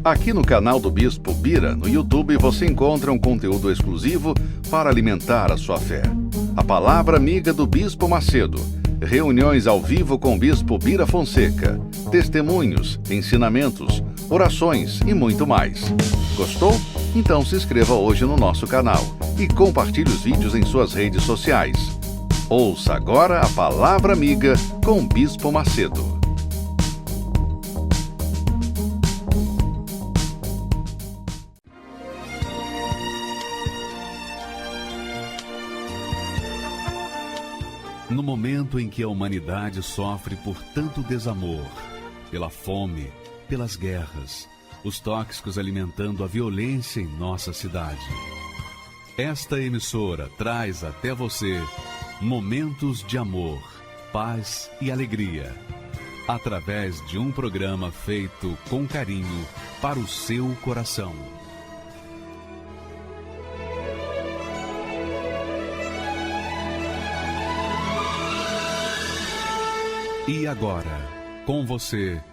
Aqui no canal do Bispo Bira, no YouTube, você encontra um conteúdo exclusivo para alimentar a sua fé. A Palavra Amiga do Bispo Macedo. Reuniões ao vivo com o Bispo Bira Fonseca. Testemunhos, ensinamentos, orações e muito mais. Gostou? Então se inscreva hoje no nosso canal e compartilhe os vídeos em suas redes sociais. Ouça agora a Palavra Amiga com o Bispo Macedo. No momento em que a humanidade sofre por tanto desamor, pela fome, pelas guerras, os tóxicos alimentando a violência em nossa cidade, esta emissora traz até você momentos de amor, paz e alegria, através de um programa feito com carinho para o seu coração. E agora, com você,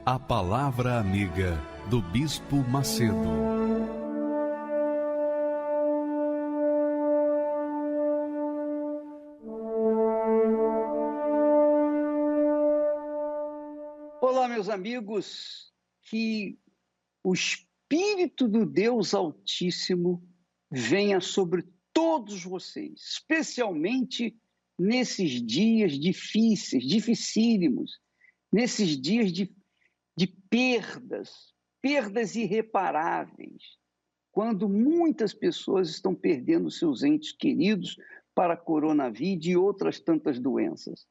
a Palavra Amiga do Bispo Macedo. Olá, meus amigos, que o Espírito do Deus Altíssimo venha sobre todos vocês, especialmente nesses dias difíceis, dificílimos, nesses dias de perdas irreparáveis, quando muitas pessoas estão perdendo seus entes queridos para coronavírus e outras tantas doenças.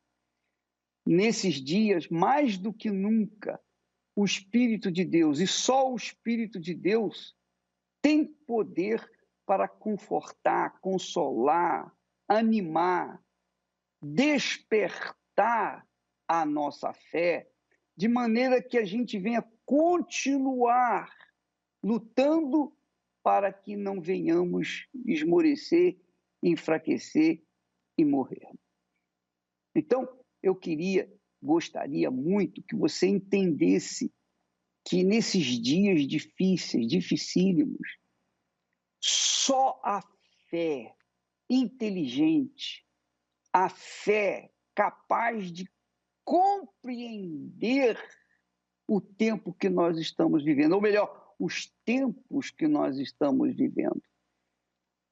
Nesses dias, mais do que nunca, o Espírito de Deus, e só o Espírito de Deus, tem poder para confortar, consolar, animar, despertar a nossa fé, de maneira que a gente venha continuar lutando para que não venhamos esmorecer, enfraquecer e morrer. Então, eu gostaria muito que você entendesse que nesses dias difíceis, dificílimos, só a fé inteligente, a fé capaz de compreender o tempo que nós estamos vivendo, ou melhor, os tempos que nós estamos vivendo.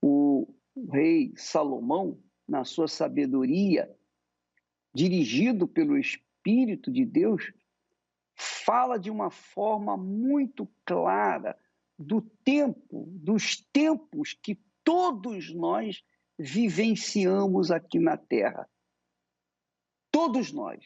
O rei Salomão, na sua sabedoria, dirigido pelo Espírito de Deus, fala de uma forma muito clara dos tempos que todos nós vivenciamos aqui na Terra. Todos nós.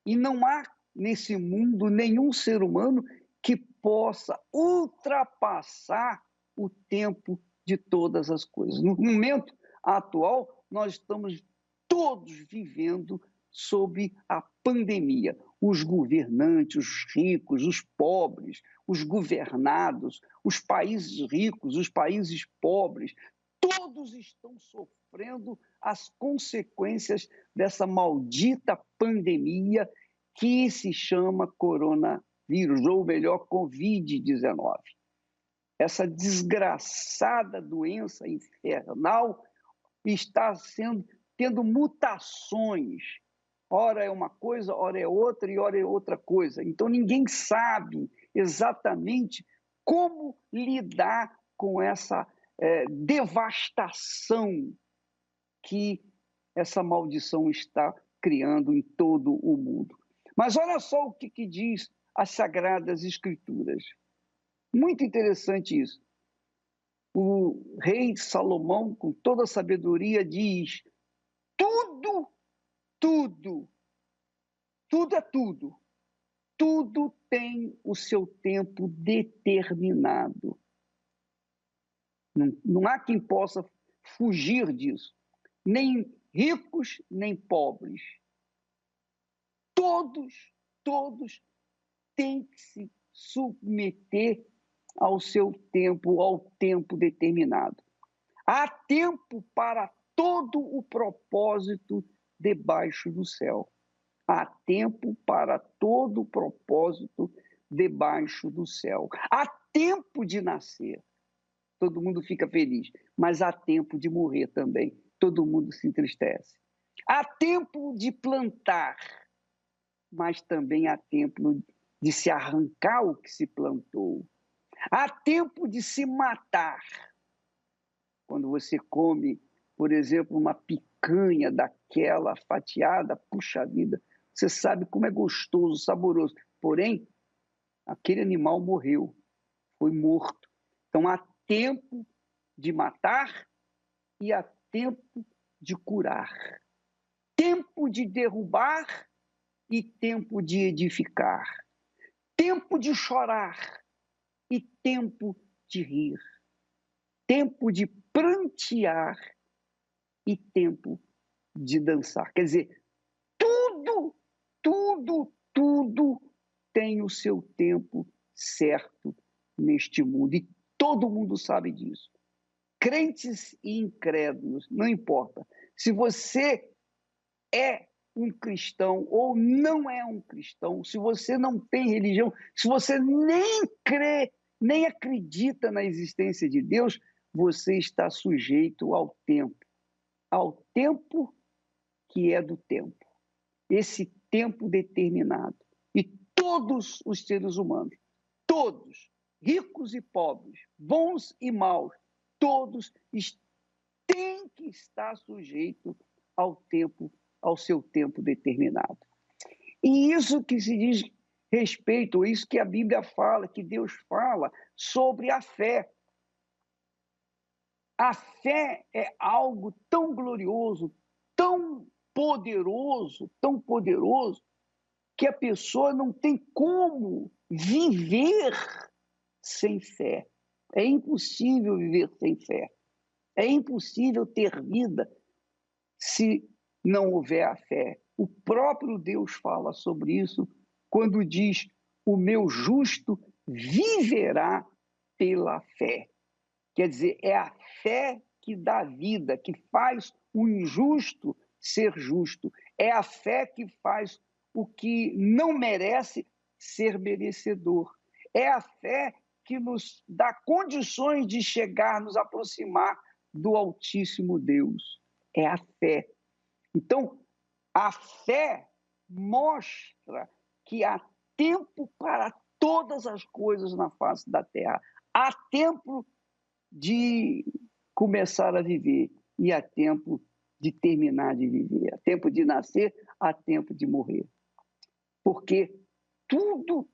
E não há nesse mundo nenhum ser humano que possa ultrapassar o tempo de todas as coisas. No momento atual, nós estamos todos vivendo sob a pandemia. Os governantes, os ricos, os pobres, os governados, os países ricos, os países pobres, todos estão sofrendo as consequências dessa maldita pandemia que se chama coronavírus, ou melhor, Covid-19. Essa desgraçada doença infernal está tendo mutações. Ora é uma coisa, ora é outra e ora é outra coisa. Então ninguém sabe exatamente como lidar com essa devastação que essa maldição está criando em todo o mundo. Mas olha só o que diz as Sagradas Escrituras. Muito interessante isso. O rei Salomão, com toda a sabedoria, diz: tudo é tudo. Tudo tem o seu tempo determinado. Não há quem possa fugir disso. Nem ricos, nem pobres. Todos têm que se submeter ao seu tempo, ao tempo determinado. Há tempo para todo o propósito debaixo do céu. Há tempo para todo o propósito debaixo do céu. Há tempo de nascer, todo mundo fica feliz, mas há tempo de morrer também, todo mundo se entristece. Há tempo de plantar, mas também há tempo de se arrancar o que se plantou. Há tempo de se matar. Quando você come, por exemplo, uma picanha daquela fatiada, puxa vida, você sabe como é gostoso, saboroso. Porém, aquele animal morreu, foi morto. Então há tempo de matar e há tempo de curar. Tempo de derrubar e tempo de edificar. Tempo de chorar e tempo de rir. Tempo de prantear e tempo de dançar. Quer dizer, tudo tem o seu tempo certo neste mundo. E todo mundo sabe disso. Crentes e incrédulos, não importa. Se você é um cristão ou não é um cristão, se você não tem religião, se você nem crê, nem acredita na existência de Deus, você está sujeito ao tempo que é do tempo, esse tempo determinado. E todos os seres humanos, todos, ricos e pobres, bons e maus, todos têm que estar sujeitos ao seu tempo determinado. E isso que se diz respeito, isso que a Bíblia fala, que Deus fala sobre a fé. A fé é algo tão glorioso, tão poderoso, que a pessoa não tem como viver sem fé. É impossível viver sem fé. É impossível ter vida se não houver a fé. O próprio Deus fala sobre isso quando diz: o meu justo viverá pela fé. Quer dizer, é a fé que dá vida, que faz o injusto ser justo. É a fé que faz o que não merece ser merecedor. É a fé que nos dá condições de chegar, nos aproximar do Altíssimo Deus. É a fé. Então, a fé mostra que há tempo para todas as coisas na face da terra. Há tempo de começar a viver e há tempo de terminar de viver. Há tempo de nascer, há tempo de morrer. Porque tudo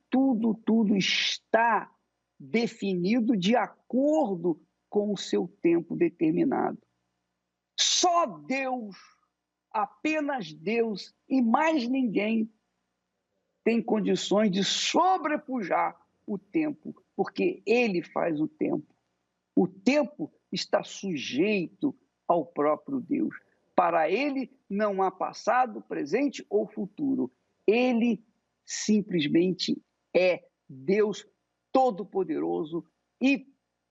está definido de acordo com o seu tempo determinado. Só Deus, apenas Deus e mais ninguém tem condições de sobrepujar o tempo, porque Ele faz o tempo. O tempo está sujeito ao próprio Deus. Para Ele não há passado, presente ou futuro. Ele simplesmente é Deus Todo-Poderoso e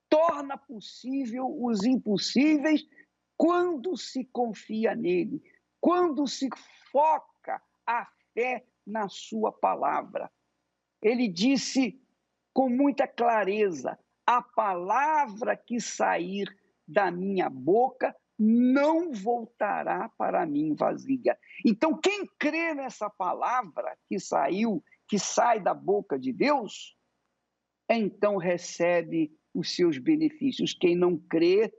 torna possível os impossíveis quando se confia nele, quando se foca a fé na sua palavra. Ele disse com muita clareza: a palavra que sair da minha boca não voltará para mim vazia. Então, quem crê nessa palavra que sai da boca de Deus, então recebe os seus benefícios. Quem não crê,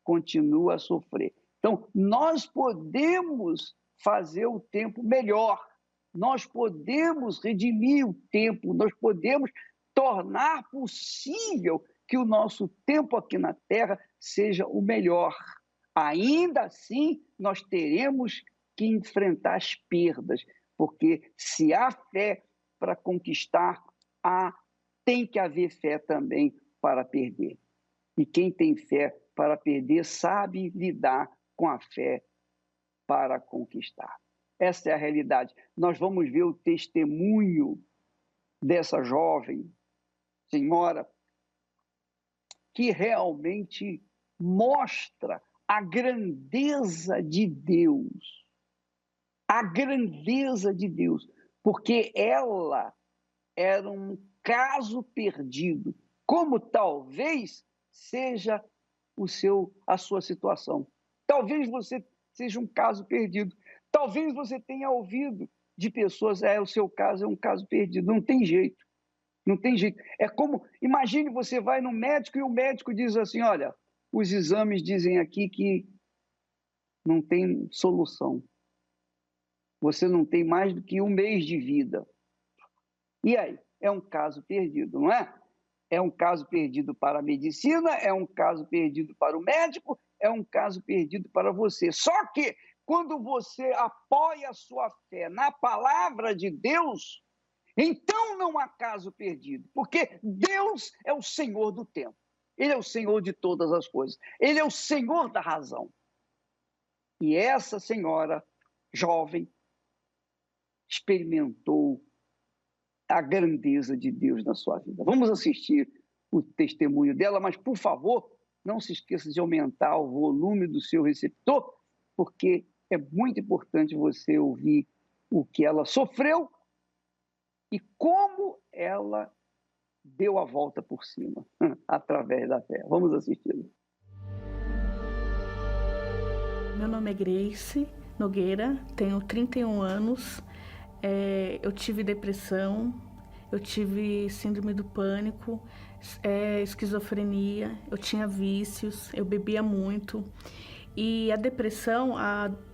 continua a sofrer. Então, nós podemos fazer o tempo melhor, nós podemos redimir o tempo, nós podemos tornar possível que o nosso tempo aqui na Terra seja o melhor. Ainda assim, nós teremos que enfrentar as perdas, porque se há fé para conquistar, tem que haver fé também para perder. E quem tem fé para perder sabe lidar com a fé para conquistar. Essa é a realidade. Nós vamos ver o testemunho dessa jovem senhora que realmente mostra a grandeza de Deus. A grandeza de Deus. Porque ela era um caso perdido, como talvez seja a sua situação. Talvez você seja um caso perdido. Talvez você tenha ouvido de pessoas, o seu caso é um caso perdido. Não tem jeito. Não tem jeito. É como, imagine você vai no médico e o médico diz assim, olha, os exames dizem aqui que não tem solução. Você não tem mais do que 1 mês de vida. E aí? É um caso perdido, não é? É um caso perdido para a medicina, é um caso perdido para o médico, é um caso perdido para você. Só que quando você apoia a sua fé na palavra de Deus, então não há caso perdido, porque Deus é o Senhor do tempo. Ele é o Senhor de todas as coisas. Ele é o Senhor da razão. E essa senhora jovem experimentou a grandeza de Deus na sua vida. Vamos assistir o testemunho dela, mas, por favor, não se esqueça de aumentar o volume do seu receptor, porque é muito importante você ouvir o que ela sofreu e como ela deu a volta por cima, através da fé. Vamos assistir. Meu nome é Grace Nogueira, tenho 31 anos, eu tive depressão, eu tive síndrome do pânico, esquizofrenia, eu tinha vícios, eu bebia muito. E a depressão,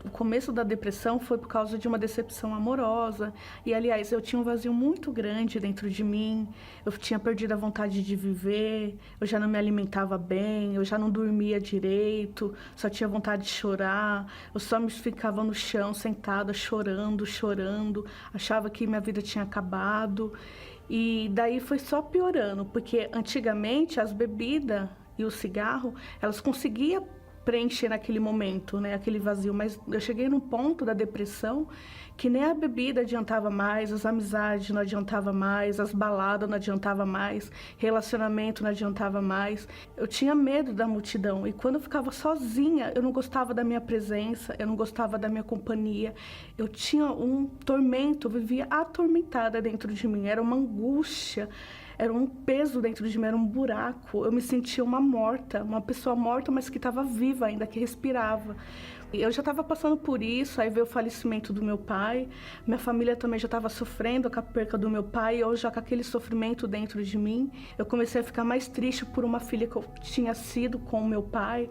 o começo da depressão foi por causa de uma decepção amorosa. E, aliás, eu tinha um vazio muito grande dentro de mim. Eu tinha perdido a vontade de viver, eu já não me alimentava bem, eu já não dormia direito, só tinha vontade de chorar. Eu só me ficava no chão, sentada, chorando, achava que minha vida tinha acabado. E daí foi só piorando, porque antigamente as bebidas e o cigarro, elas conseguiam preencher naquele momento, né, aquele vazio, mas eu cheguei num ponto da depressão que nem a bebida adiantava mais, as amizades não adiantava mais, as baladas não adiantava mais, relacionamento não adiantava mais. Eu tinha medo da multidão e quando eu ficava sozinha, eu não gostava da minha presença, eu não gostava da minha companhia. Eu tinha um tormento, eu vivia atormentada dentro de mim, era uma angústia. Era um peso dentro de mim, era um buraco. Eu me sentia uma pessoa morta, mas que estava viva ainda, que respirava. Eu já estava passando por isso, aí veio o falecimento do meu pai. Minha família também já estava sofrendo com a perca do meu pai, eu já com aquele sofrimento dentro de mim. Eu comecei a ficar mais triste por uma filha que eu tinha sido com o meu pai.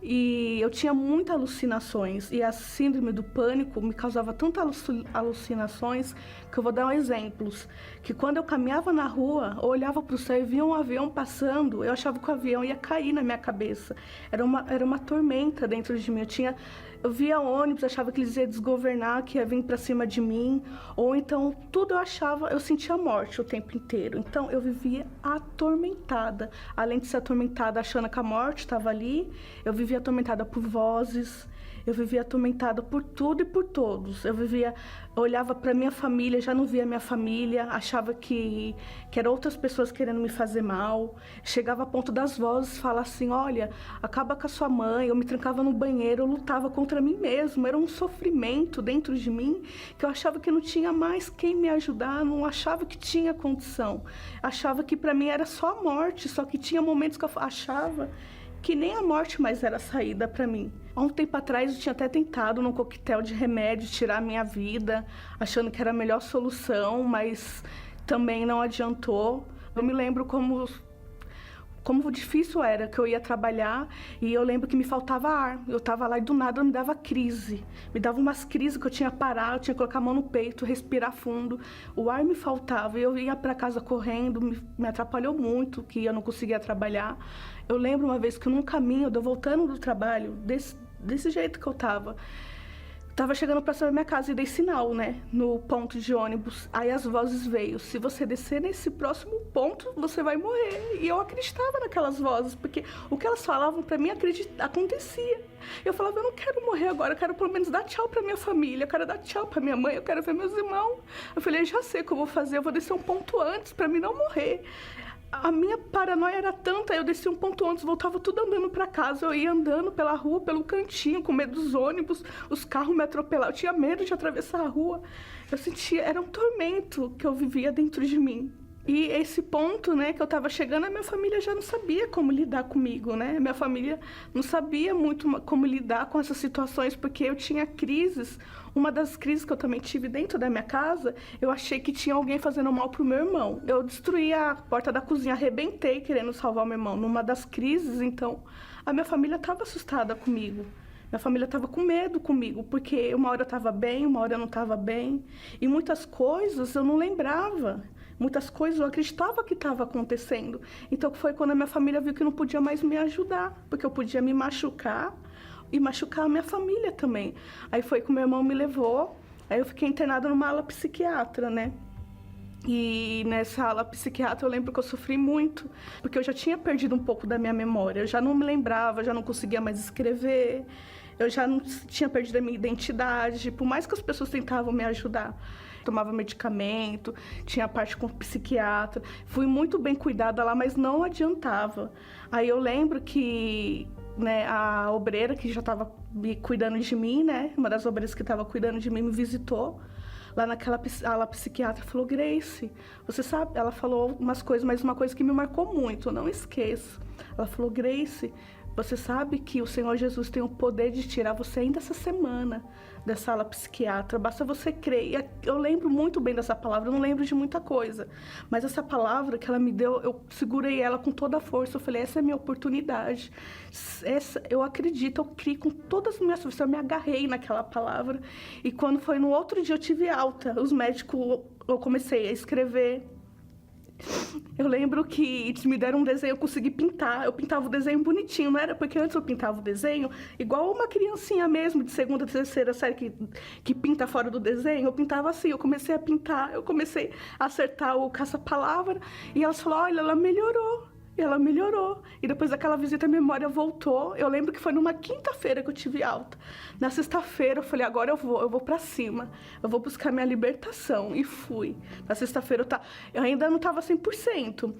E eu tinha muitas alucinações, e a síndrome do pânico me causava tantas alucinações que eu vou dar exemplos. Que quando eu caminhava na rua, eu olhava para o céu e via um avião passando, eu achava que o avião ia cair na minha cabeça. Era uma tormenta dentro de mim. Eu via ônibus, achava que eles iam desgovernar, que ia vir para cima de mim. Ou então, tudo eu sentia morte o tempo inteiro. Então, eu vivia atormentada. Além de ser atormentada achando que a morte estava ali, eu vivia atormentada por vozes, eu vivia atormentada por tudo e por todos. Eu olhava para minha família, já não via minha família, achava que eram outras pessoas querendo me fazer mal. Chegava a ponto das vozes falar assim, olha, acaba com a sua mãe. Eu me trancava no banheiro, eu lutava contra mim mesmo. Era um sofrimento dentro de mim que eu achava que não tinha mais quem me ajudar, não achava que tinha condição. Achava que para mim era só a morte, só que tinha momentos que eu achava que nem a morte mais era a saída para mim. Há um tempo atrás eu tinha até tentado num coquetel de remédio tirar a minha vida, achando que era a melhor solução, mas também não adiantou. Eu me lembro como difícil era, que eu ia trabalhar e eu lembro que me faltava ar. Eu estava lá e do nada me dava crise. Me dava umas crises que eu tinha que parar, eu tinha que colocar a mão no peito, respirar fundo. O ar me faltava e eu ia para casa correndo, me atrapalhou muito, que eu não conseguia trabalhar. Eu lembro uma vez que num caminho, eu voltando do trabalho, desse jeito que eu estava chegando para cima da minha casa e dei sinal, né, no ponto de ônibus. Aí as vozes veio, se você descer nesse próximo ponto, você vai morrer. E eu acreditava naquelas vozes, porque o que elas falavam para mim acontecia. Eu falava, eu não quero morrer agora, eu quero pelo menos dar tchau para minha família, eu quero dar tchau para minha mãe, eu quero ver meus irmãos. Eu falei, já sei o que eu vou fazer, eu vou descer um ponto antes para mim não morrer. A minha paranoia era tanta, eu descia um ponto antes, voltava tudo andando para casa, eu ia andando pela rua, pelo cantinho, com medo dos ônibus, os carros me atropelavam, eu tinha medo de atravessar a rua. Eu sentia, era um tormento que eu vivia dentro de mim. E esse ponto, né, que eu estava chegando, a minha família já não sabia como lidar comigo, né? Minha família não sabia muito como lidar com essas situações, porque eu tinha crises. Uma das crises que eu também tive dentro da minha casa, eu achei que tinha alguém fazendo mal pro meu irmão. Eu destruí a porta da cozinha, arrebentei querendo salvar o meu irmão. Numa das crises, então, a minha família estava assustada comigo. Minha família estava com medo comigo, porque uma hora eu estava bem, uma hora eu não estava bem. E muitas coisas eu não lembrava. Muitas coisas eu acreditava que estava acontecendo. Então foi quando a minha família viu que não podia mais me ajudar, porque eu podia me machucar e machucar a minha família também. Aí foi que o meu irmão me levou, aí eu fiquei internada numa ala psiquiatra, né? E nessa ala psiquiatra eu lembro que eu sofri muito, porque eu já tinha perdido um pouco da minha memória. Eu já não me lembrava, já não conseguia mais escrever, eu já não tinha perdido a minha identidade, por mais que as pessoas tentavam me ajudar. Tomava medicamento, tinha a parte com psiquiatra, fui muito bem cuidada lá, mas não adiantava. Aí eu lembro que, né, a obreira que já estava cuidando de mim, né, uma das obreiras que estava cuidando de mim me visitou lá naquela ala psiquiatra, falou: Grace, você sabe, ela falou umas coisas, mas uma coisa que me marcou muito, eu não esqueço. Ela falou: Grace, você sabe que o Senhor Jesus tem o poder de tirar você ainda essa semana dessa ala psiquiatra, basta você crer. E eu lembro muito bem dessa palavra, eu não lembro de muita coisa, mas essa palavra que ela me deu, eu segurei ela com toda a força, eu falei: essa é a minha oportunidade, eu acredito, eu criei com todas as minhas forças, eu me agarrei naquela palavra. E quando foi no outro dia eu tive alta, os médicos, eu comecei a escrever. Eu lembro que me deram um desenho, eu consegui pintar. Eu pintava o desenho bonitinho, não era porque antes eu pintava o desenho igual uma criancinha mesmo, de segunda, terceira série, que pinta fora do desenho. Eu pintava assim, eu comecei a pintar, eu comecei a acertar o caça-palavra. E elas falaram: olha, ela melhorou. E ela melhorou. E depois daquela visita a memória voltou. Eu lembro que foi numa quinta-feira que eu tive alta. Na sexta-feira eu falei: agora eu vou pra cima. Eu vou buscar minha libertação. E fui. Na sexta-feira eu ainda não tava 100%.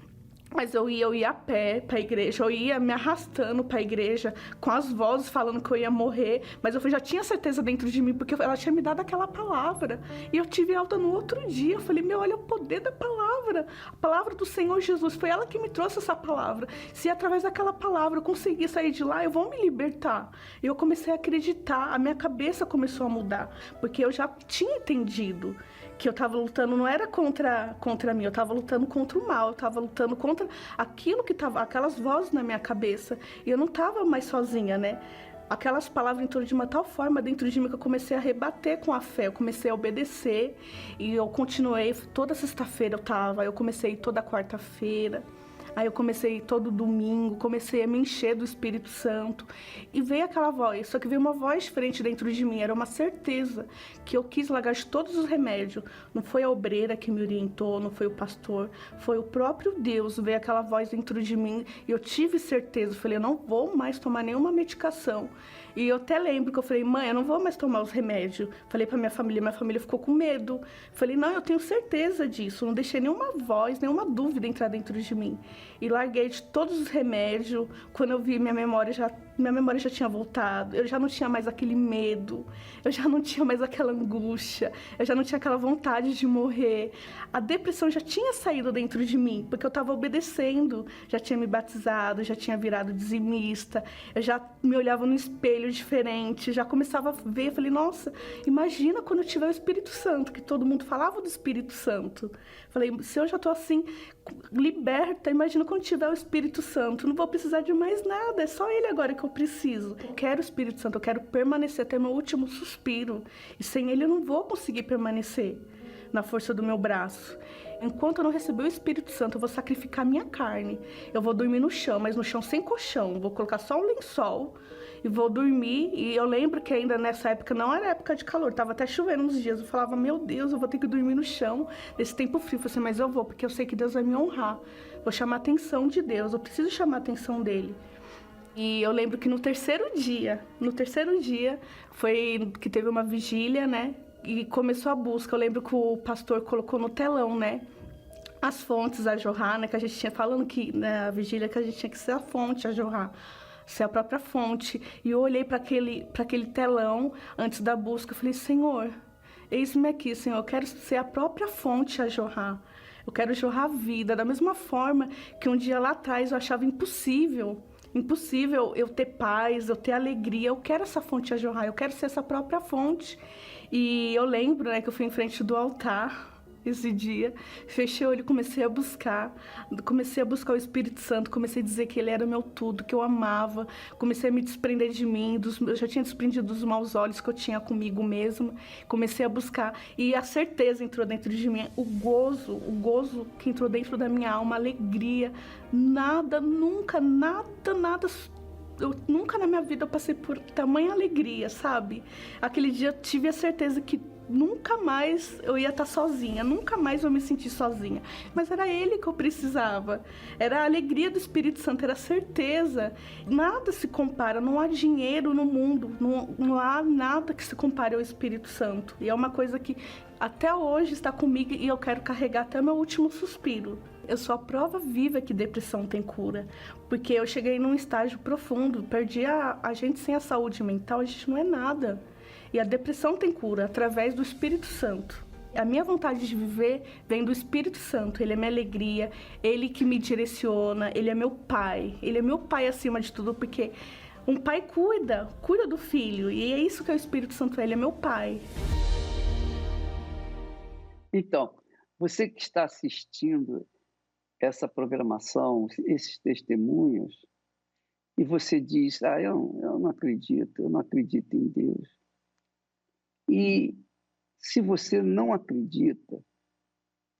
Mas eu ia a pé pra igreja, eu ia me arrastando pra igreja, com as vozes falando que eu ia morrer, mas eu já tinha certeza dentro de mim, porque ela tinha me dado aquela palavra. E eu tive alta no outro dia, eu falei: meu, olha o poder da palavra, a palavra do Senhor Jesus, foi ela que me trouxe essa palavra. Se através daquela palavra eu conseguir sair de lá, eu vou me libertar. E eu comecei a acreditar, a minha cabeça começou a mudar, porque eu já tinha entendido que eu estava lutando, não era contra mim, eu estava lutando contra o mal, eu estava lutando contra aquilo que estava, aquelas vozes na minha cabeça, e eu não estava mais sozinha, né? Aquelas palavras entraram de uma tal forma dentro de mim que eu comecei a rebater com a fé, eu comecei a obedecer, e eu continuei, toda sexta-feira eu comecei toda quarta-feira. Aí eu comecei todo domingo, comecei a me encher do Espírito Santo. E veio aquela voz, só que veio uma voz diferente dentro de mim. Era uma certeza que eu quis largar de todos os remédios. Não foi a obreira que me orientou, não foi o pastor. Foi o próprio Deus, veio aquela voz dentro de mim. E eu tive certeza, eu falei: eu não vou mais tomar nenhuma medicação. E eu até lembro que eu falei: mãe, eu não vou mais tomar os remédios. Falei pra minha família ficou com medo. Falei: não, eu tenho certeza disso. Não deixei nenhuma voz, nenhuma dúvida entrar dentro de mim. E larguei de todos os remédios. Quando eu vi, minha memória já tinha voltado. Eu já não tinha mais aquele medo. Eu já não tinha mais aquela angústia. Eu já não tinha aquela vontade de morrer. A depressão já tinha saído dentro de mim, porque eu estava obedecendo. Já tinha me batizado, já tinha virado dizimista. Eu já me olhava no espelho diferente. Já começava a ver. Falei: nossa, imagina quando eu tiver o Espírito Santo, que todo mundo falava do Espírito Santo. Falei: se eu já estou assim, liberta, imagina quando tiver o Espírito Santo. Não vou precisar de mais nada, é só Ele agora que eu preciso. Eu quero o Espírito Santo, eu quero permanecer até meu último suspiro. E sem Ele eu não vou conseguir permanecer na força do meu braço. Enquanto eu não receber o Espírito Santo, eu vou sacrificar minha carne. Eu vou dormir no chão, mas no chão sem colchão. Vou colocar só um lençol e vou dormir. E eu lembro que ainda nessa época, não era época de calor, tava até chovendo uns dias. Eu falava: meu Deus, eu vou ter que dormir no chão nesse tempo frio. Eu falei assim: mas eu vou, porque eu sei que Deus vai me honrar. Vou chamar a atenção de Deus, eu preciso chamar a atenção dele. E eu lembro que no terceiro dia foi que teve uma vigília, né? E começou a busca. Eu lembro que o pastor colocou no telão, né, as fontes a jorrar, né, que a gente tinha falando que na vigília que a gente tinha que ser a fonte a jorrar, ser a própria fonte. E eu olhei para aquele telão antes da busca, eu falei: Senhor, eis-me aqui, Senhor, eu quero ser a própria fonte a jorrar. Eu quero jorrar vida, da mesma forma que um dia lá atrás eu achava impossível eu ter paz, eu ter alegria. Eu quero essa fonte a jorrar, eu quero ser essa própria fonte. E eu lembro, né, que eu fui em frente do altar esse dia, fechei o olho e comecei a buscar o Espírito Santo, comecei a dizer que ele era o meu tudo, que eu amava, comecei a me desprender de mim, eu já tinha desprendido dos maus olhos que eu tinha comigo mesma, comecei a buscar, e a certeza entrou dentro de mim, o gozo que entrou dentro da minha alma, a alegria, nada, nunca eu nunca na minha vida eu passei por tamanha alegria, sabe? Aquele dia eu tive a certeza que nunca mais eu ia estar sozinha, nunca mais eu me senti sozinha. Mas era ele que eu precisava. Era a alegria do Espírito Santo, era a certeza. Nada se compara, não há dinheiro no mundo, não há nada que se compare ao Espírito Santo. E é uma coisa que até hoje está comigo e eu quero carregar até meu último suspiro. Eu sou a prova viva que depressão tem cura, porque eu cheguei num estágio profundo, perdi a gente sem a saúde mental, a gente não é nada. E a depressão tem cura através do Espírito Santo. A minha vontade de viver vem do Espírito Santo. Ele é minha alegria, ele que me direciona, ele é meu pai. Ele é meu pai acima de tudo, porque um pai cuida do filho. E é isso que é o Espírito Santo, ele é meu pai. Então, você que está assistindo essa programação, esses testemunhos, e você diz, eu não acredito em Deus. E se você não acredita,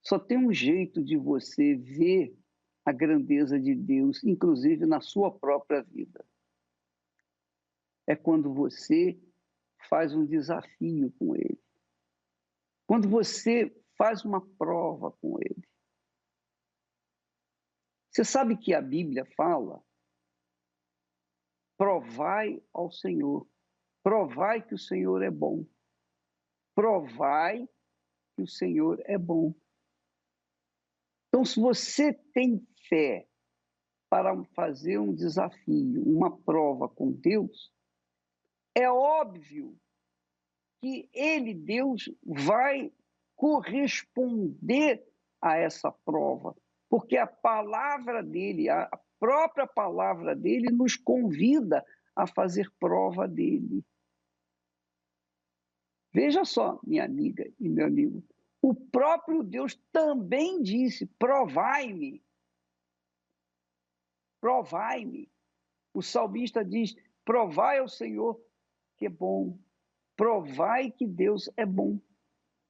só tem um jeito de você ver a grandeza de Deus, inclusive na sua própria vida. É quando você faz um desafio com Ele. Quando você faz uma prova com Ele. Você sabe que a Bíblia fala: provai ao Senhor, provai que o Senhor é bom. Provai que o Senhor é bom. Então, se você tem fé para fazer um desafio, uma prova com Deus, é óbvio que Ele, Deus, vai corresponder a essa prova, porque a palavra dele, a própria palavra dele, nos convida a fazer prova dele. Veja só, minha amiga e meu amigo, o próprio Deus também disse: provai-me. Provai-me. O salmista diz: provai ao Senhor que é bom. Provai que Deus é bom.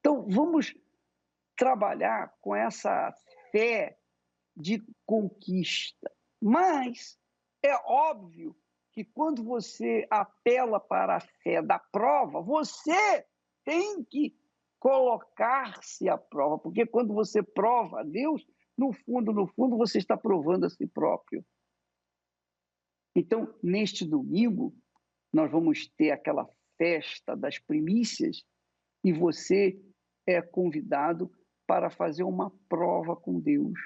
Então, vamos trabalhar com essa fé de conquista. Mas é óbvio que quando você apela para a fé da prova, você tem que colocar-se à prova, porque quando você prova a Deus, no fundo, você está provando a si próprio. Então, neste domingo, nós vamos ter aquela festa das primícias e você é convidado para fazer uma prova com Deus,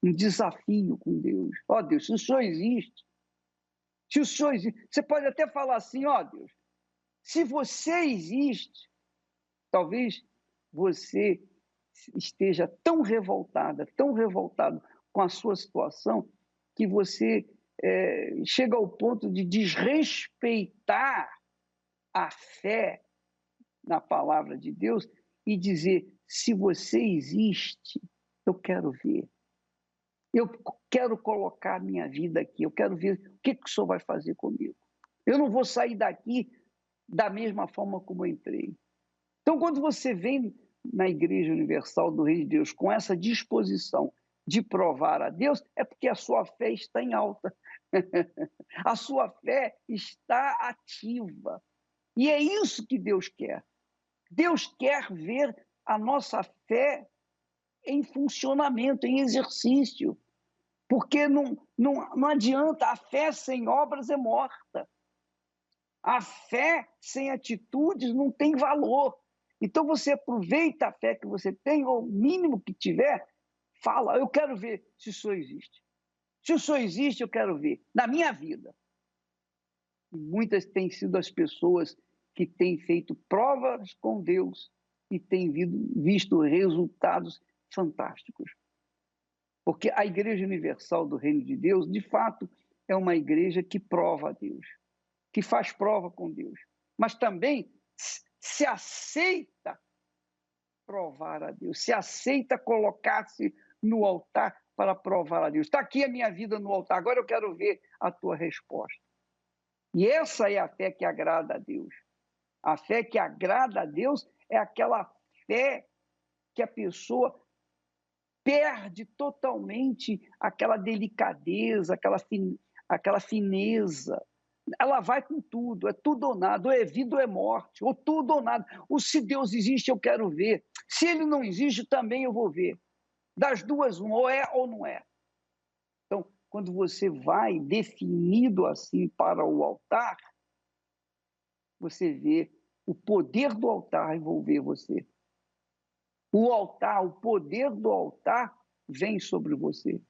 um desafio com Deus. Ó Deus, se o Senhor existe, você pode até falar assim: ó Deus, se você existe, talvez você esteja tão revoltado com a sua situação, que você chega ao ponto de desrespeitar a fé na palavra de Deus e dizer: se você existe, eu quero ver. Eu quero colocar a minha vida aqui, eu quero ver o que o Senhor vai fazer comigo. Eu não vou sair daqui da mesma forma como eu entrei. Então, quando você vem na Igreja Universal do Reino de Deus com essa disposição de provar a Deus, é porque a sua fé está em alta. A sua fé está ativa. E é isso que Deus quer. Deus quer ver a nossa fé em funcionamento, em exercício. Porque não adianta, a fé sem obras é morta. A fé sem atitudes não tem valor. Então você aproveita a fé que você tem, ou o mínimo que tiver, fala: eu quero ver se o Senhor existe. Se o Senhor existe, eu quero ver, na minha vida. E muitas têm sido as pessoas que têm feito provas com Deus e têm visto resultados fantásticos. Porque a Igreja Universal do Reino de Deus, de fato, é uma igreja que prova a Deus, que faz prova com Deus, mas também se aceita provar a Deus, se aceita colocar-se no altar para provar a Deus. Está aqui a minha vida no altar, agora eu quero ver a tua resposta. E essa é a fé que agrada a Deus. A fé que agrada a Deus é aquela fé que a pessoa perde totalmente aquela delicadeza, aquela fineza. Ela vai com tudo, é tudo ou nada, ou é vida ou é morte, ou tudo ou nada. Ou se Deus existe, eu quero ver. Se ele não existe, também eu vou ver. Das duas, uma, ou é ou não é. Então, quando você vai definido assim para o altar, você vê o poder do altar envolver você. O altar, o poder do altar vem sobre você.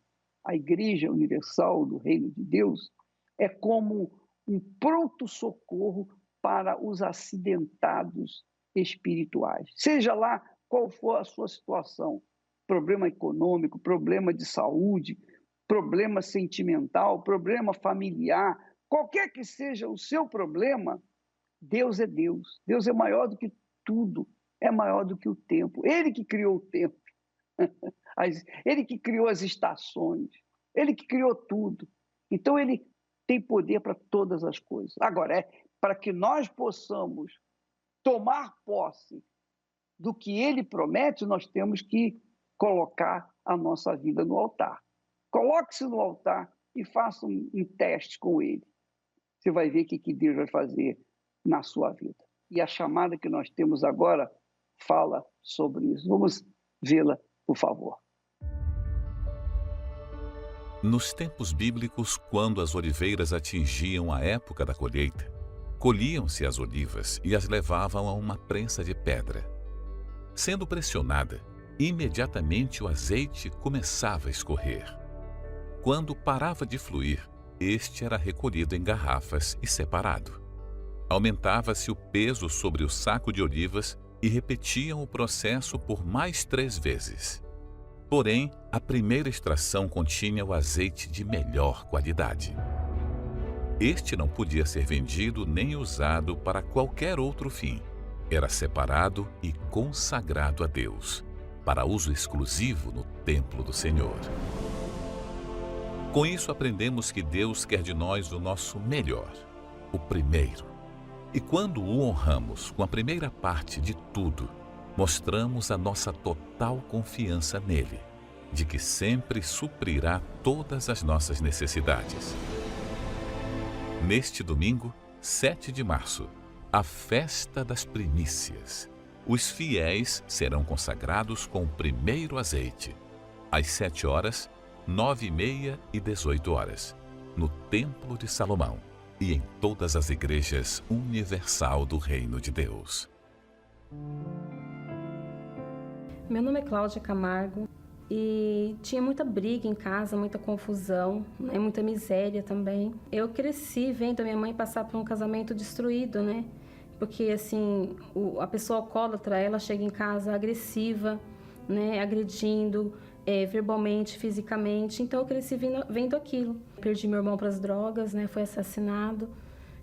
A Igreja Universal do Reino de Deus é como um pronto-socorro para os acidentados espirituais. Seja lá qual for a sua situação, problema econômico, problema de saúde, problema sentimental, problema familiar, qualquer que seja o seu problema, Deus é Deus. Deus é maior do que tudo, é maior do que o tempo. Ele que criou o tempo, ele que criou as estações, ele que criou tudo. Então, ele tem poder para todas as coisas. Agora, para que nós possamos tomar posse do que ele promete, nós temos que colocar a nossa vida no altar. Coloque-se no altar e faça um teste com ele. Você vai ver o que Deus vai fazer na sua vida. E a chamada que nós temos agora fala sobre isso. Vamos vê-la, por favor. Nos tempos bíblicos, quando as oliveiras atingiam a época da colheita, colhiam-se as olivas e as levavam a uma prensa de pedra. Sendo pressionada, imediatamente o azeite começava a escorrer. Quando parava de fluir, este era recolhido em garrafas e separado. Aumentava-se o peso sobre o saco de olivas e repetiam o processo por mais 3 vezes. Porém, a primeira extração continha o azeite de melhor qualidade. Este não podia ser vendido nem usado para qualquer outro fim. Era separado e consagrado a Deus, para uso exclusivo no templo do Senhor. Com isso aprendemos que Deus quer de nós o nosso melhor, o primeiro. E quando o honramos com a primeira parte de tudo, mostramos a nossa total confiança nele, de que sempre suprirá todas as nossas necessidades. Neste domingo, 7 de março, a festa das primícias. Os fiéis serão consagrados com o primeiro azeite, às 7 horas, 9h30 e 18 horas, no Templo de Salomão e em todas as igrejas universal do Reino de Deus. Meu nome é Cláudia Camargo e tinha muita briga em casa, muita confusão, né? Muita miséria também. Eu cresci vendo a minha mãe passar por um casamento destruído, né? Porque, assim, a pessoa alcoólatra, ela chega em casa agressiva, né? Agredindo verbalmente, fisicamente. Então, eu cresci vendo aquilo. Perdi meu irmão para as drogas, né? Foi assassinado.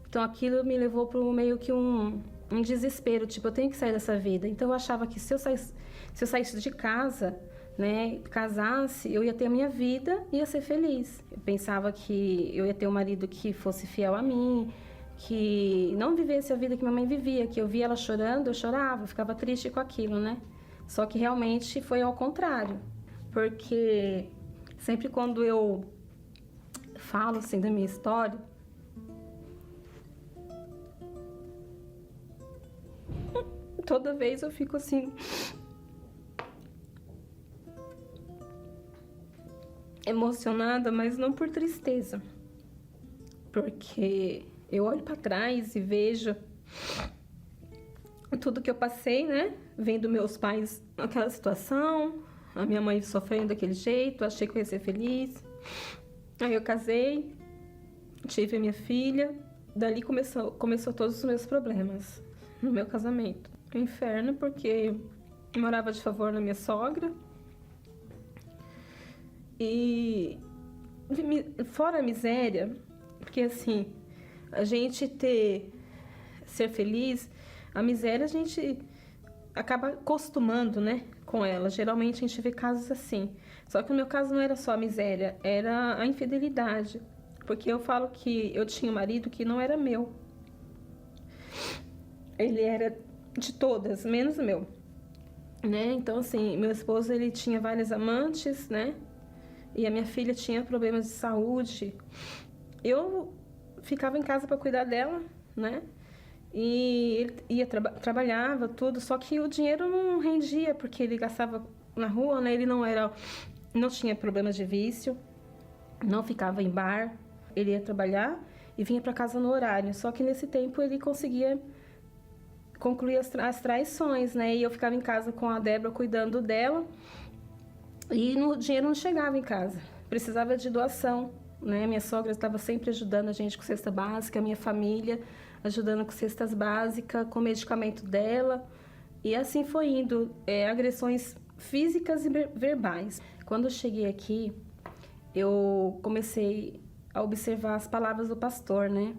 Então, aquilo me levou para meio que um desespero. Tipo, eu tenho que sair dessa vida. Então, eu achava que se eu saísse de casa, né, casasse, eu ia ter a minha vida e ia ser feliz. Eu pensava que eu ia ter um marido que fosse fiel a mim, que não vivesse a vida que minha mãe vivia, que eu via ela chorando, eu chorava, eu ficava triste com aquilo, né? Só que realmente foi ao contrário, porque sempre quando eu falo assim da minha história, toda vez eu fico assim, emocionada, mas não por tristeza, porque eu olho para trás e vejo tudo que eu passei, né? Vendo meus pais naquela situação, a minha mãe sofrendo daquele jeito, achei que eu ia ser feliz. Aí eu casei, tive a minha filha, dali começou todos os meus problemas no meu casamento. O inferno, porque eu morava de favor na minha sogra. E fora a miséria, porque assim, a gente ser feliz, a miséria a gente acaba acostumando, né, com ela. Geralmente a gente vê casos assim. Só que no meu caso não era só a miséria, era a infidelidade. Porque eu falo que eu tinha um marido que não era meu. Ele era de todas, menos meu. Né? Então, assim, meu esposo, ele tinha várias amantes, né? E a minha filha tinha problemas de saúde. Eu ficava em casa para cuidar dela, né? E ele ia trabalhava tudo, só que o dinheiro não rendia, porque ele gastava na rua, né? Ele não tinha problemas de vício, não ficava em bar. Ele ia trabalhar e vinha para casa no horário. Só que nesse tempo ele conseguia concluir as traições, né? E eu ficava em casa com a Débora cuidando dela e o dinheiro não chegava em casa. Precisava de doação, né? Minha sogra estava sempre ajudando a gente com cesta básica, a minha família ajudando com cestas básicas, com o medicamento dela. E assim foi indo, agressões físicas e verbais. Quando eu cheguei aqui, eu comecei a observar as palavras do pastor, né?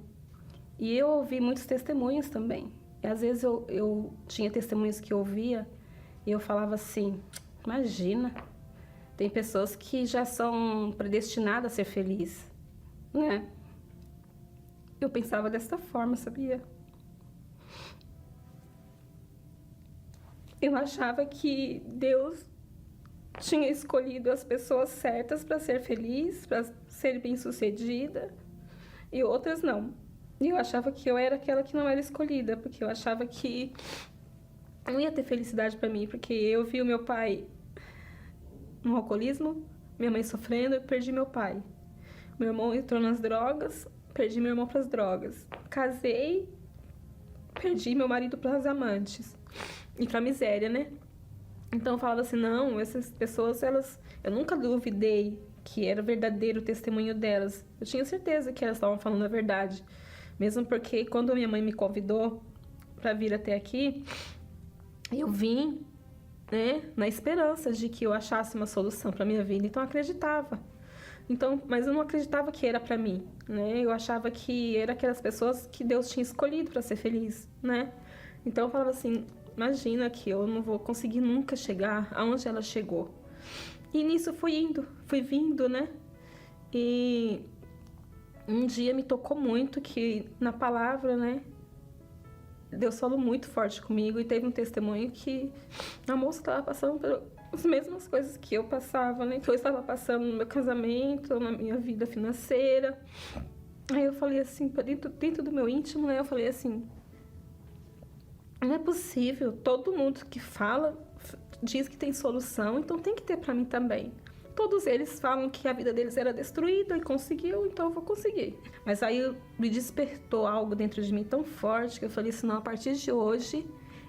E eu ouvi muitos testemunhos também. E às vezes eu tinha testemunhos que eu ouvia e eu falava assim, imagina, tem pessoas que já são predestinadas a ser felizes, né? Eu pensava dessa forma, sabia? Eu achava que Deus tinha escolhido as pessoas certas para ser feliz, para ser bem-sucedida, e outras não. E eu achava que eu era aquela que não era escolhida, porque eu achava que não ia ter felicidade para mim, porque eu vi o meu pai no alcoolismo, minha mãe sofrendo, eu perdi meu pai. Meu irmão entrou nas drogas, perdi meu irmão para as drogas. Casei, perdi meu marido para as amantes e para a miséria, né? Então eu falava assim, não, essas pessoas, eu nunca duvidei que era verdadeiro o testemunho delas. Eu tinha certeza que elas estavam falando a verdade. Mesmo porque quando minha mãe me convidou para vir até aqui, eu vim, né, na esperança de que eu achasse uma solução para minha vida. Então eu acreditava. Mas eu não acreditava que era para mim, né? Eu achava que era aquelas pessoas que Deus tinha escolhido para ser feliz, né? Então eu falava assim, imagina que eu não vou conseguir nunca chegar aonde ela chegou. E nisso fui vindo, né? E um dia me tocou muito que na palavra, né? Deus falou muito forte comigo e teve um testemunho que a moça estava passando pelas mesmas coisas que eu passava, né? Que eu estava passando no meu casamento, na minha vida financeira. Aí eu falei assim, dentro do meu íntimo, né? Eu falei assim, não é possível, todo mundo que fala diz que tem solução, então tem que ter para mim também. Todos eles falam que a vida deles era destruída e conseguiu, então eu vou conseguir. Mas aí me despertou algo dentro de mim tão forte que eu falei assim, não, a partir de hoje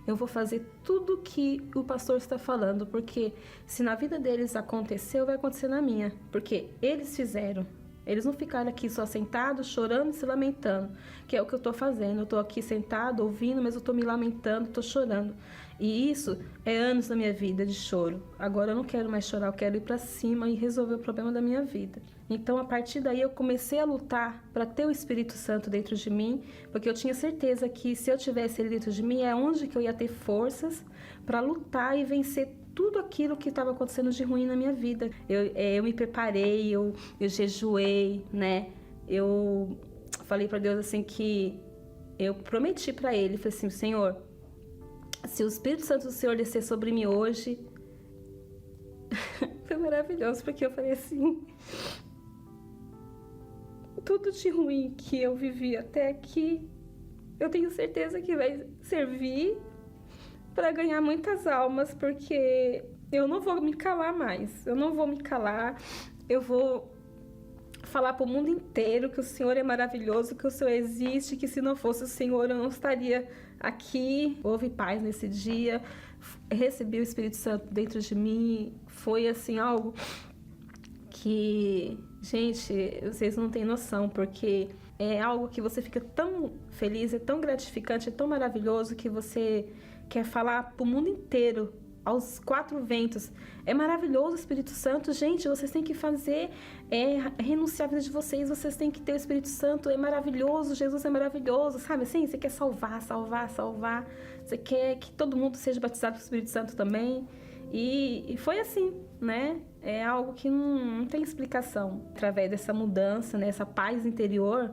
eu vou fazer tudo que o pastor está falando, porque se na vida deles aconteceu, vai acontecer na minha, porque eles fizeram. Eles não ficaram aqui só sentados, chorando e se lamentando, que é o que eu estou fazendo. Eu estou aqui sentado, ouvindo, mas eu estou me lamentando, estou chorando. E isso é anos da minha vida de choro. Agora eu não quero mais chorar, eu quero ir para cima e resolver o problema da minha vida. Então, a partir daí, eu comecei a lutar para ter o Espírito Santo dentro de mim, porque eu tinha certeza que se eu tivesse ele dentro de mim, é onde que eu ia ter forças para lutar e vencer tudo aquilo que estava acontecendo de ruim na minha vida. Eu me preparei, eu jejuei, né? Eu falei para Deus assim que eu prometi para Ele, falei assim, Senhor, se o Espírito Santo do Senhor descer sobre mim hoje, foi maravilhoso, porque eu falei assim, tudo de ruim que eu vivi até aqui, eu tenho certeza que vai servir para ganhar muitas almas, porque eu não vou me calar mais, eu não vou me calar, eu vou falar para o mundo inteiro que o Senhor é maravilhoso, que o Senhor existe, que se não fosse o Senhor eu não estaria aqui. Houve paz nesse dia, recebi o Espírito Santo dentro de mim, foi assim algo que, gente, vocês não têm noção, porque é algo que você fica tão feliz, é tão gratificante, é tão maravilhoso que você quer falar para o mundo inteiro aos 4 ventos. É maravilhoso o Espírito Santo. Gente, vocês têm que fazer, renunciar a vida de vocês, vocês têm que ter o Espírito Santo, é maravilhoso, Jesus é maravilhoso, sabe assim? Você quer salvar. Você quer que todo mundo seja batizado com o Espírito Santo também. E foi assim, né? É algo que não tem explicação. Através dessa mudança, né? Essa paz interior,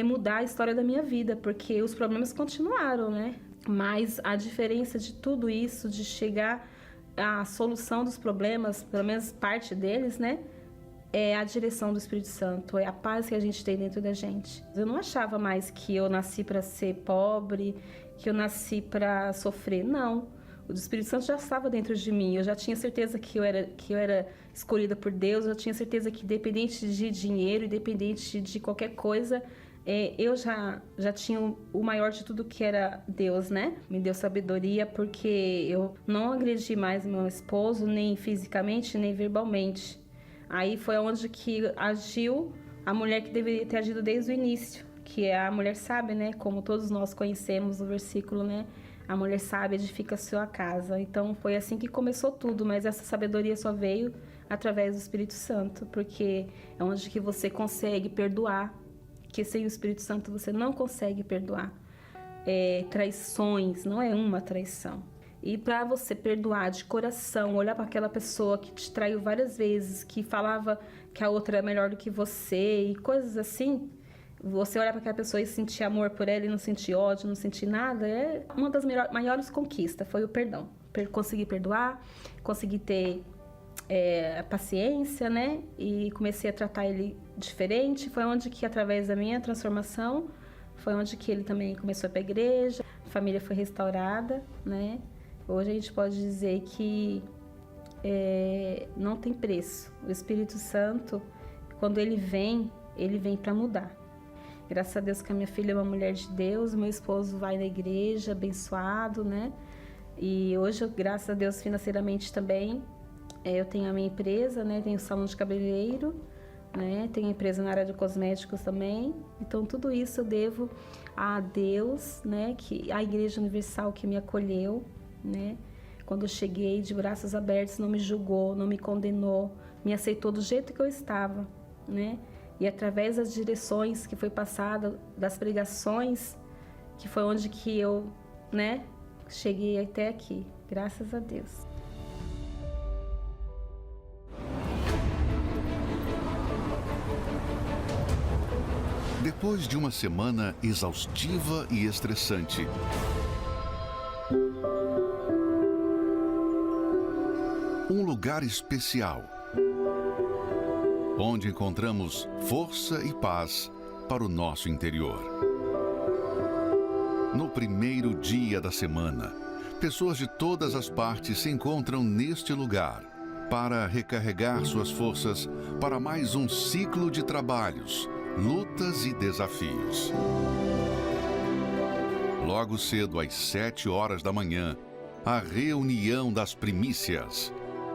mudar a história da minha vida, porque os problemas continuaram, né? Mas a diferença de tudo isso, de chegar à solução dos problemas, pelo menos parte deles, né? É a direção do Espírito Santo, é a paz que a gente tem dentro da gente. Eu não achava mais que eu nasci para ser pobre, que eu nasci para sofrer, não. O Espírito Santo já estava dentro de mim, eu já tinha certeza que eu era escolhida por Deus, eu já tinha certeza que independente de dinheiro, independente de qualquer coisa, eu já tinha o maior de tudo, que era Deus, né? Me deu sabedoria, porque eu não agredi mais meu esposo, nem fisicamente, nem verbalmente. Aí foi onde que agiu a mulher que deveria ter agido desde o início, que é a mulher sábia, né? Como todos nós conhecemos o versículo, né? A mulher sábia edifica a sua casa. Então foi assim que começou tudo, mas essa sabedoria só veio através do Espírito Santo, porque é onde que você consegue perdoar, que sem o Espírito Santo você não consegue perdoar. Traições, não é uma traição. E para você perdoar de coração, olhar para aquela pessoa que te traiu várias vezes, que falava que a outra é melhor do que você e coisas assim, você olhar para aquela pessoa e sentir amor por ela e não sentir ódio, não sentir nada, é uma das maiores conquistas, foi o perdão. Conseguir perdoar, conseguir ter paciência, né? E comecei a tratar ele diferente. Foi onde que, através da minha transformação, foi onde que ele também começou a ir para a igreja, a família foi restaurada, né? Hoje a gente pode dizer que não tem preço. O Espírito Santo, quando ele vem para mudar. Graças a Deus que a minha filha é uma mulher de Deus, meu esposo vai na igreja, abençoado, né? E hoje, graças a Deus, financeiramente também, eu tenho a minha empresa, né? Tenho o salão de cabeleireiro, né? Tenho a empresa na área de cosméticos também. Então, tudo isso eu devo a Deus, né? A Igreja Universal que me acolheu, né? Quando eu cheguei de braços abertos, não me julgou, não me condenou, me aceitou do jeito que eu estava, né? E através das direções que foi passada, das pregações, que foi onde que eu, né, cheguei até aqui, graças a Deus. Depois de uma semana exaustiva e estressante, um lugar especial, onde encontramos força e paz para o nosso interior. No primeiro dia da semana, pessoas de todas as partes se encontram neste lugar para recarregar suas forças para mais um ciclo de trabalhos, lutas e desafios. Logo cedo, às 7 horas da manhã, a reunião das primícias.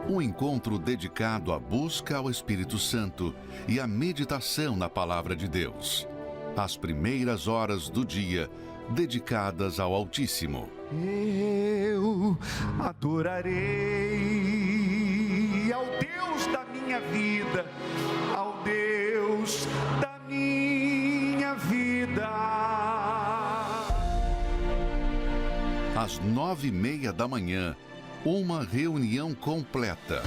Um encontro dedicado à busca ao Espírito Santo e à meditação na Palavra de Deus. As primeiras horas do dia dedicadas ao Altíssimo. Eu adorarei ao Deus da minha vida, ao Deus da minha vida. Às 9h30 da manhã, uma reunião completa.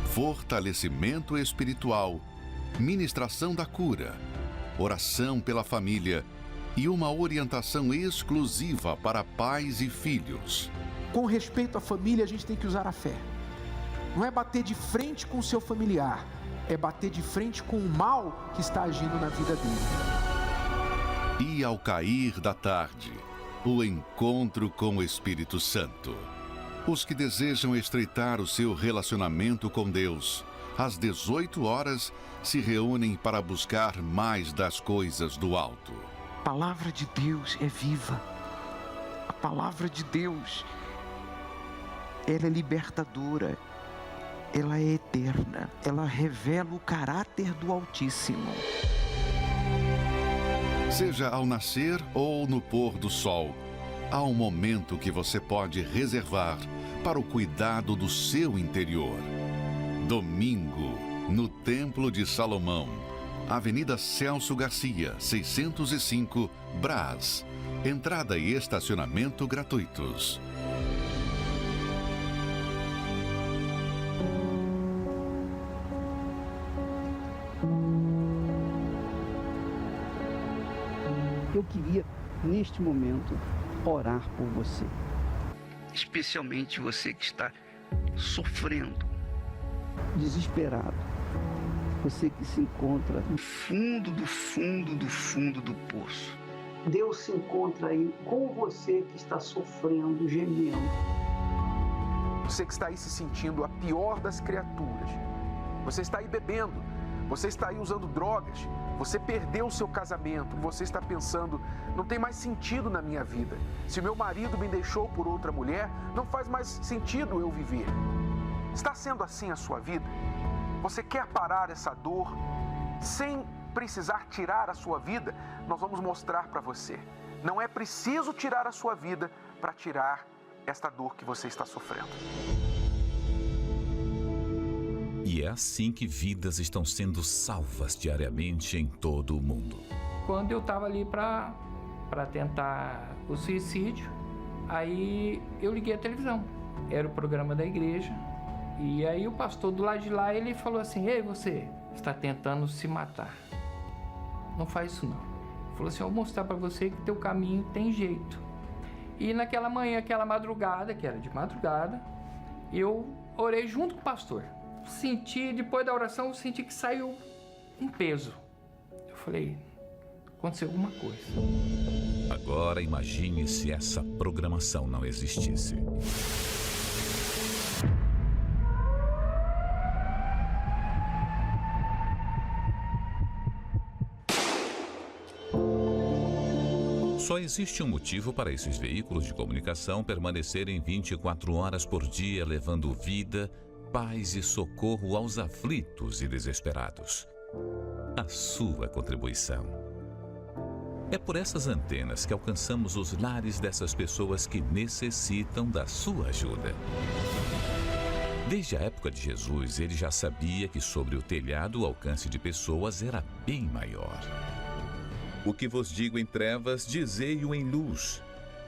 Fortalecimento espiritual, ministração da cura, oração pela família e uma orientação exclusiva para pais e filhos. Com respeito à família, a gente tem que usar a fé. Não é bater de frente com o seu familiar, é bater de frente com o mal que está agindo na vida dele. E ao cair da tarde, o encontro com o Espírito Santo. Os que desejam estreitar o seu relacionamento com Deus, às 18 horas, se reúnem para buscar mais das coisas do alto. A palavra de Deus é viva. A palavra de Deus, ela é libertadora. Ela é eterna. Ela revela o caráter do Altíssimo. Seja ao nascer ou no pôr do sol, há um momento que você pode reservar para o cuidado do seu interior. Domingo, no Templo de Salomão, Avenida Celso Garcia, 605, Brás. Entrada e estacionamento gratuitos. Eu queria, neste momento, orar por você. Especialmente você que está sofrendo, desesperado. Você que se encontra no fundo do fundo do fundo do poço. Deus se encontra aí com você que está sofrendo, gemendo. Você que está aí se sentindo a pior das criaturas. Você está aí bebendo. Você está aí usando drogas. Você perdeu o seu casamento. Você está pensando, não tem mais sentido na minha vida. Se meu marido me deixou por outra mulher, não faz mais sentido eu viver. Está sendo assim a sua vida? Você quer parar essa dor sem precisar tirar a sua vida? Nós vamos mostrar para você. Não é preciso tirar a sua vida para tirar esta dor que você está sofrendo. E é assim que vidas estão sendo salvas diariamente em todo o mundo. Quando eu estava ali para tentar o suicídio, aí eu liguei a televisão. Era o programa da igreja. E aí o pastor do lado de lá, ele falou assim: ei, você está tentando se matar. Não faz isso não. Ele falou assim: eu vou mostrar para você que teu caminho tem jeito. E naquela manhã, aquela madrugada, que era de madrugada, eu orei junto com o pastor. Senti, depois da oração, eu senti que saiu um peso. Eu falei, aconteceu alguma coisa. Agora imagine se essa programação não existisse. Só existe um motivo para esses veículos de comunicação permanecerem 24 horas por dia, levando vida, paz e socorro aos aflitos e desesperados: a sua contribuição. É por essas antenas que alcançamos os lares dessas pessoas que necessitam da sua ajuda. Desde a época de Jesus, ele já sabia que sobre o telhado o alcance de pessoas era bem maior. O que vos digo em trevas, dizei-o em luz,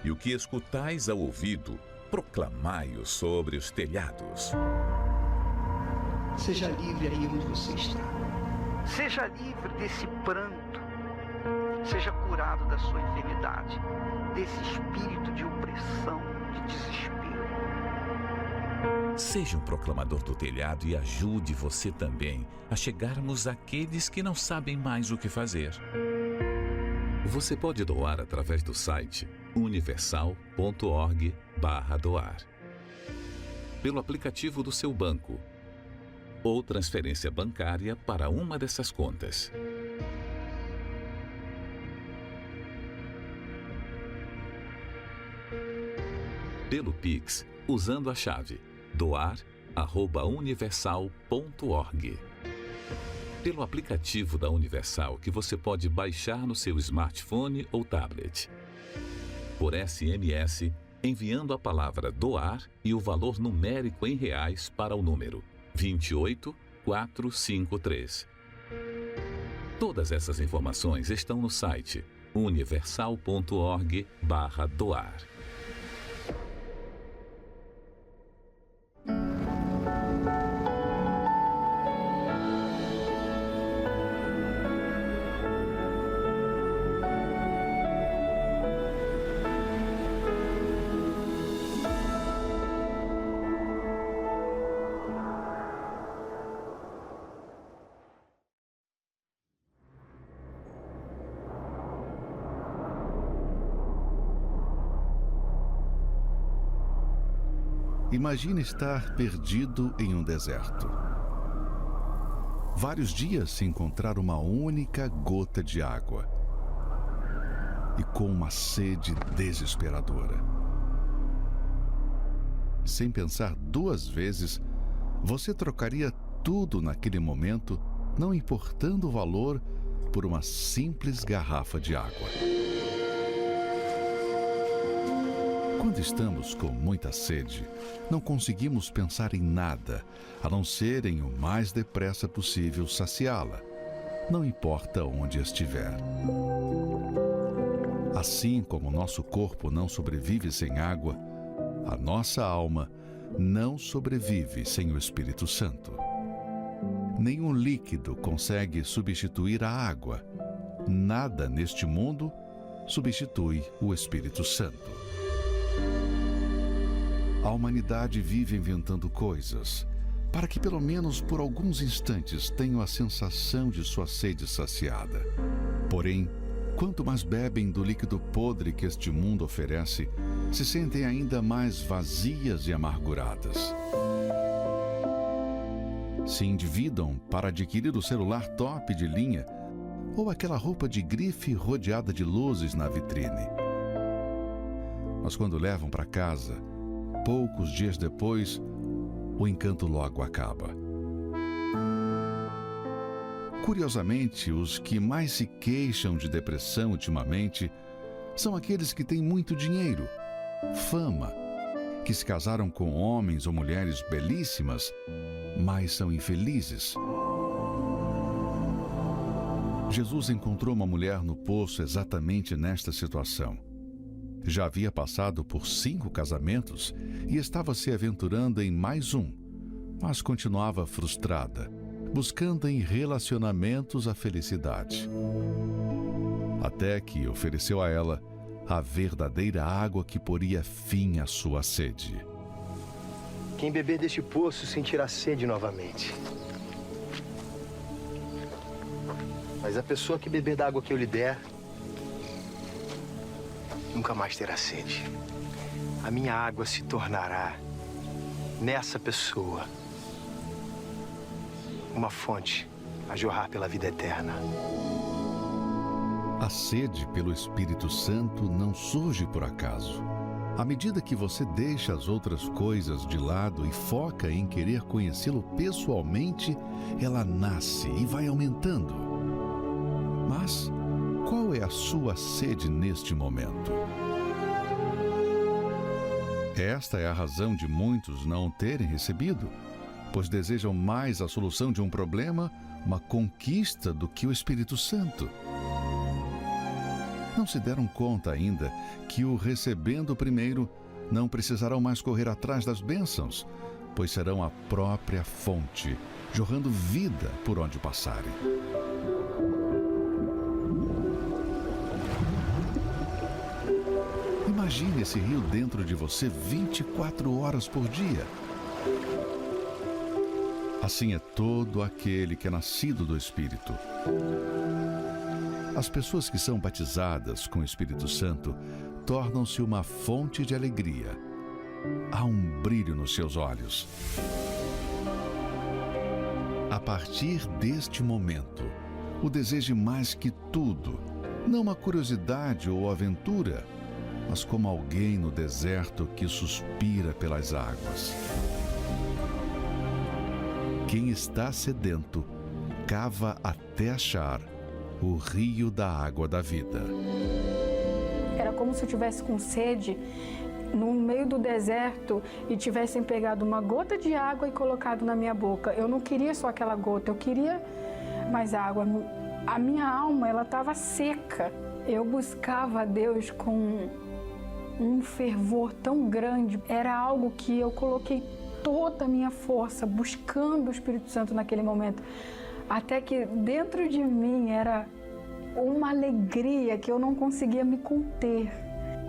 e o que escutais ao ouvido, proclamai-o sobre os telhados. Seja livre aí onde você está. Seja livre desse pranto. Seja curado da sua enfermidade, desse espírito de opressão, de desespero. Seja um proclamador do telhado e ajude você também a chegarmos àqueles que não sabem mais o que fazer. Você pode doar através do site universal.org/doar, pelo aplicativo do seu banco ou transferência bancária para uma dessas contas. Pelo Pix, usando a chave doar@universal.org. Pelo aplicativo da Universal, que você pode baixar no seu smartphone ou tablet. Por SMS, enviando a palavra doar e o valor numérico em reais para o número 28453. Todas essas informações estão no site universal.org/doar. Imagine estar perdido em um deserto. Vários dias sem encontrar uma única gota de água. E com uma sede desesperadora. Sem pensar duas vezes, você trocaria tudo naquele momento, não importando o valor, por uma simples garrafa de água. Quando estamos com muita sede, não conseguimos pensar em nada, a não ser em o mais depressa possível saciá-la, não importa onde estiver. Assim como nosso corpo não sobrevive sem água, a nossa alma não sobrevive sem o Espírito Santo. Nenhum líquido consegue substituir a água. Nada neste mundo substitui o Espírito Santo. A humanidade vive inventando coisas para que pelo menos por alguns instantes tenham a sensação de sua sede saciada. Porém, quanto mais bebem do líquido podre que este mundo oferece, se sentem ainda mais vazias e amarguradas. Se endividam para adquirir o celular top de linha ou aquela roupa de grife rodeada de luzes na vitrine. Mas quando levam para casa, poucos dias depois, o encanto logo acaba. Curiosamente, os que mais se queixam de depressão ultimamente são aqueles que têm muito dinheiro, fama, que se casaram com homens ou mulheres belíssimas, mas são infelizes. Jesus encontrou uma mulher no poço exatamente nesta situação. Já havia passado por 5 casamentos e estava se aventurando em mais um, mas continuava frustrada, buscando em relacionamentos a felicidade. Até que ofereceu a ela a verdadeira água que poria fim à sua sede. Quem beber deste poço sentirá sede novamente. Mas a pessoa que beber da água que eu lhe der, nunca mais terá sede. A minha água se tornará, nessa pessoa, uma fonte a jorrar pela vida eterna. A sede pelo Espírito Santo não surge por acaso. À medida que você deixa as outras coisas de lado e foca em querer conhecê-lo pessoalmente, ela nasce e vai aumentando. Mas qual é a sua sede neste momento? Esta é a razão de muitos não terem recebido, pois desejam mais a solução de um problema, uma conquista, do que o Espírito Santo. Não se deram conta ainda que, o recebendo primeiro, não precisarão mais correr atrás das bênçãos, pois serão a própria fonte, jorrando vida por onde passarem. Imagine esse rio dentro de você 24 horas por dia. Assim é todo aquele que é nascido do Espírito. As pessoas que são batizadas com o Espírito Santo tornam-se uma fonte de alegria. Há um brilho nos seus olhos. A partir deste momento, o deseje mais que tudo, não uma curiosidade ou aventura, mas como alguém no deserto que suspira pelas águas. Quem está sedento, cava até achar o rio da água da vida. Era como se eu estivesse com sede no meio do deserto e tivessem pegado uma gota de água e colocado na minha boca. Eu não queria só aquela gota, eu queria mais água. A minha alma, ela estava seca. Eu buscava a Deus com um fervor tão grande. Era algo que eu coloquei toda a minha força buscando o Espírito Santo naquele momento. Até que dentro de mim era uma alegria que eu não conseguia me conter.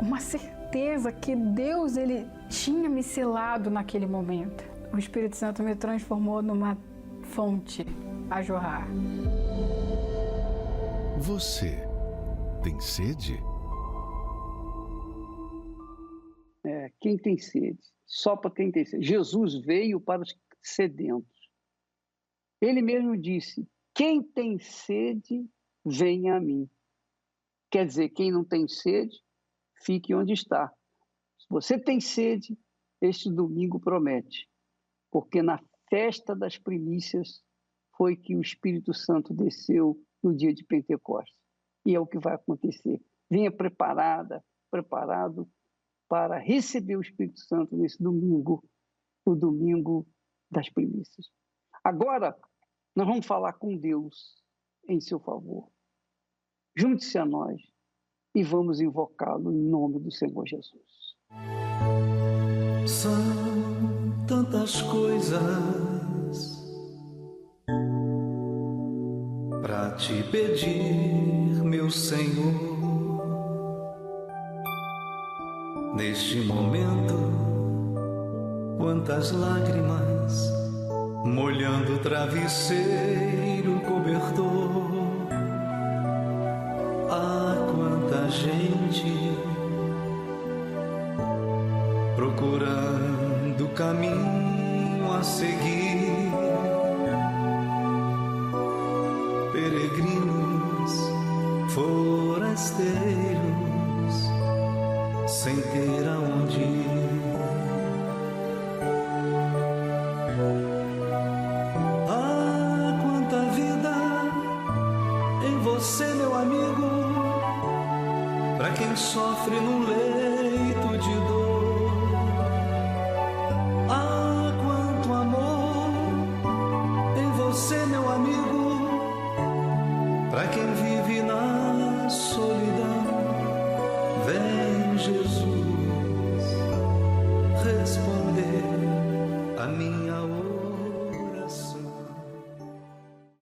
Uma certeza que Deus, ele tinha me selado naquele momento. O Espírito Santo me transformou numa fonte a jorrar. Você tem sede? Quem tem sede? Só para quem tem sede. Jesus veio para os sedentos. Ele mesmo disse: quem tem sede, venha a mim. Quer dizer, quem não tem sede, fique onde está. Se você tem sede, este domingo promete. Porque na festa das primícias foi que o Espírito Santo desceu no dia de Pentecostes. E é o que vai acontecer. Venha preparado para receber o Espírito Santo nesse domingo, o domingo das primícias. Agora, nós vamos falar com Deus em seu favor. Junte-se a nós e vamos invocá-lo em nome do Senhor Jesus. São tantas coisas para te pedir, meu Senhor. Neste momento, quantas lágrimas molhando o travesseiro cobertor. Ah, quanta gente procurando caminho a seguir, peregrinos, forasteiros, sem ter aonde ir. Ah, quanta vida em você, meu amigo, pra quem sofre num leito de dor. Ah, quanto amor em você, meu amigo, pra quem vive na solidão. Vem, Jesus.